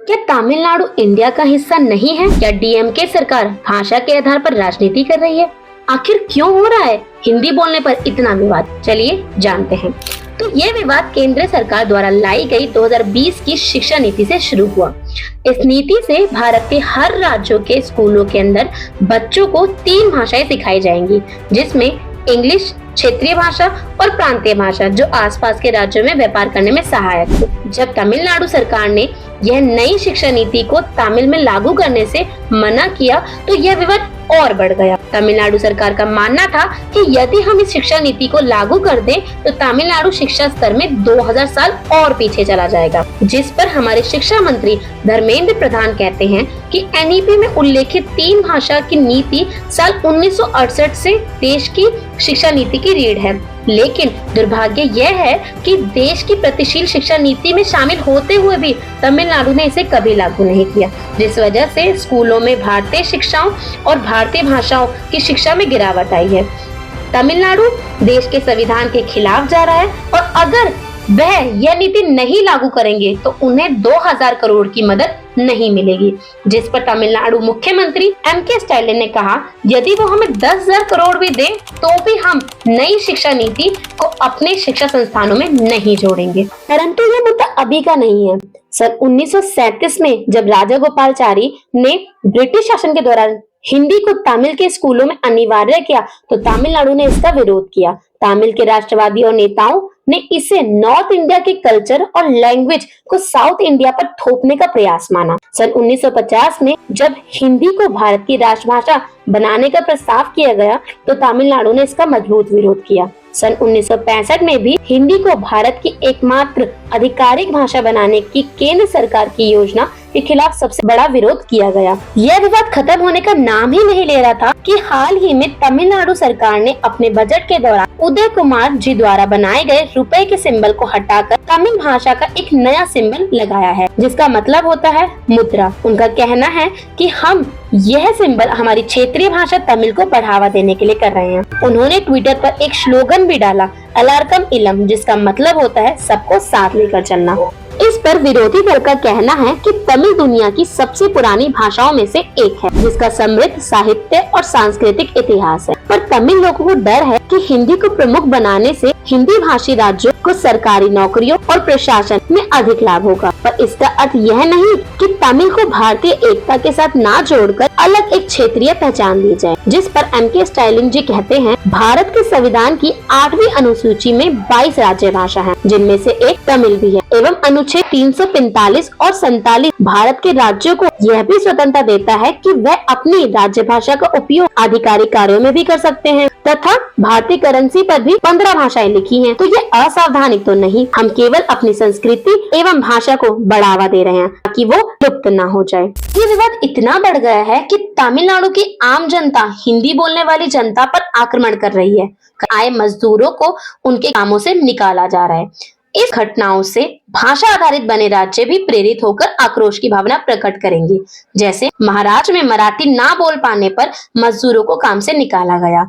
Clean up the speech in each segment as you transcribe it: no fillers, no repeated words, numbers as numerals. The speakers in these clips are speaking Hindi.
क्या तमिलनाडु इंडिया का हिस्सा नहीं है? क्या डीएमके सरकार भाषा के आधार पर राजनीति कर रही है? आखिर क्यों हो रहा है हिंदी बोलने पर इतना विवाद? चलिए जानते हैं। तो ये विवाद केंद्र सरकार द्वारा लाई गई 2020 की शिक्षा नीति से शुरू हुआ। इस नीति से भारत के हर राज्यों के स्कूलों के अंदर बच्चों को 3 भाषाएं सिखाई जाएंगी, जिसमें इंग्लिश, क्षेत्रीय भाषा और प्रांतीय भाषा, जो आसपास के राज्यों में व्यापार करने में सहायक हो। जब तमिलनाडु सरकार ने यह नई शिक्षा नीति को तमिल में लागू करने से मना किया तो यह विवाद और बढ़ गया। तमिलनाडु सरकार का मानना था कि यदि हम इस शिक्षा नीति को लागू कर दें तो तमिलनाडु शिक्षा स्तर में 2000 साल और पीछे चला जाएगा, जिस पर हमारे शिक्षा मंत्री धर्मेंद्र प्रधान कहते हैं कि एनईपी में उल्लेखित 3 भाषा की नीति साल 1968 से देश की शिक्षा नीति की रीढ़ है। लेकिन दुर्भाग्य यह है कि देश की प्रगतिशील शिक्षा नीति में शामिल होते हुए भी तमिलनाडु ने इसे कभी लागू नहीं किया, जिस वजह से स्कूलों में भारतीय शिक्षाओं और भारतीय भाषाओं की शिक्षा में गिरावट आई है। तमिलनाडु देश के संविधान के खिलाफ जा रहा है और अगर वह यह नीति नहीं लागू करेंगे तो उन्हें 2000 करोड़ की मदद नहीं मिलेगी, जिस पर तमिलनाडु मुख्यमंत्री एमके स्टालिन ने कहा यदि वो हमें 10,000 करोड़ भी दे तो भी हम नई शिक्षा नीति को अपने शिक्षा संस्थानों में नहीं जोड़ेंगे। परंतु यह मुद्दा अभी का नहीं है। सन 1937 में जब राजागोपालाचारी ने ब्रिटिश शासन के दौरान हिंदी को तमिल के स्कूलों में अनिवार्य किया तो तमिलनाडु ने इसका विरोध किया। तमिल के राष्ट्रवादी और नेताओं ने इसे नॉर्थ इंडिया के कल्चर और लैंग्वेज को साउथ इंडिया पर थोपने का प्रयास माना। सन 1950 में जब हिंदी को भारत की राष्ट्रभाषा बनाने का प्रस्ताव किया गया तो तमिलनाडु ने इसका मजबूत विरोध किया। सन 1965 में भी हिंदी को भारत की एकमात्र आधिकारिक भाषा बनाने की केंद्र सरकार की योजना के खिलाफ सबसे बड़ा विरोध किया गया। यह विवाद खत्म होने का नाम ही नहीं ले रहा था कि हाल ही में तमिलनाडु सरकार ने अपने बजट के दौरान उदय कुमार जी द्वारा बनाए गए रुपए के सिंबल को हटाकर तमिल भाषा का एक नया सिंबल लगाया है, जिसका मतलब होता है मुद्रा। उनका कहना है कि हम यह सिंबल हमारी क्षेत्रीय भाषा तमिल को बढ़ावा देने के लिए कर रहे हैं। उन्होंने ट्विटर पर एक स्लोगन भी डाला, अलार्कम इलम, जिसका मतलब होता है सबको साथ लेकर चलना। इस पर विरोधी दल का कहना है कि तमिल दुनिया की सबसे पुरानी भाषाओं में से एक है, जिसका समृद्ध साहित्य और सांस्कृतिक इतिहास है। पर तमिल लोगों को डर है कि हिंदी को प्रमुख बनाने से हिंदी भाषी राज्यों को सरकारी नौकरियों और प्रशासन में अधिक लाभ होगा। पर इसका अर्थ यह नहीं कि तमिल को भारतीय एकता के साथ ना जोड़कर अलग एक क्षेत्रीय पहचान दी जाए, जिस पर एमके स्टालिन जी कहते हैं भारत के संविधान की 8वीं अनुसूची में 22 राज्य भाषा है, जिनमें से एक तमिल भी है, एवं अनुच्छेद 345 और 47 भारत के राज्यों को यह भी स्वतंत्रता देता है कि वह अपनी राज्य भाषा का उपयोग आधिकारिक कार्यों में भी कर सकते हैं तथा भारतीय करेंसी पर भी 15 भाषाएं लिखी हैं। तो ये असावधानी तो नहीं, हम केवल अपनी संस्कृति एवं भाषा को बढ़ावा दे रहे हैं ताकि वो लुप्त ना हो जाए। ये विवाद इतना बढ़ गया है कि तमिलनाडु की आम जनता हिंदी बोलने वाली जनता पर आक्रमण कर रही है। आए मजदूरों को उनके कामों से निकाला जा रहा है। इस घटनाओं से भाषा आधारित बने राज्य भी प्रेरित होकर आक्रोश की भावना प्रकट करेंगे। जैसे महाराष्ट्र में मराठी ना बोल पाने पर मजदूरों को काम से निकाला गया।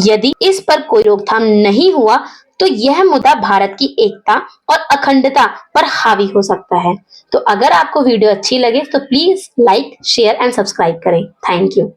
यदि इस पर कोई रोकथाम नहीं हुआ तो यह मुद्दा भारत की एकता और अखंडता पर हावी हो सकता है। तो अगर आपको वीडियो अच्छी लगे तो please like, share and subscribe करें। Thank you.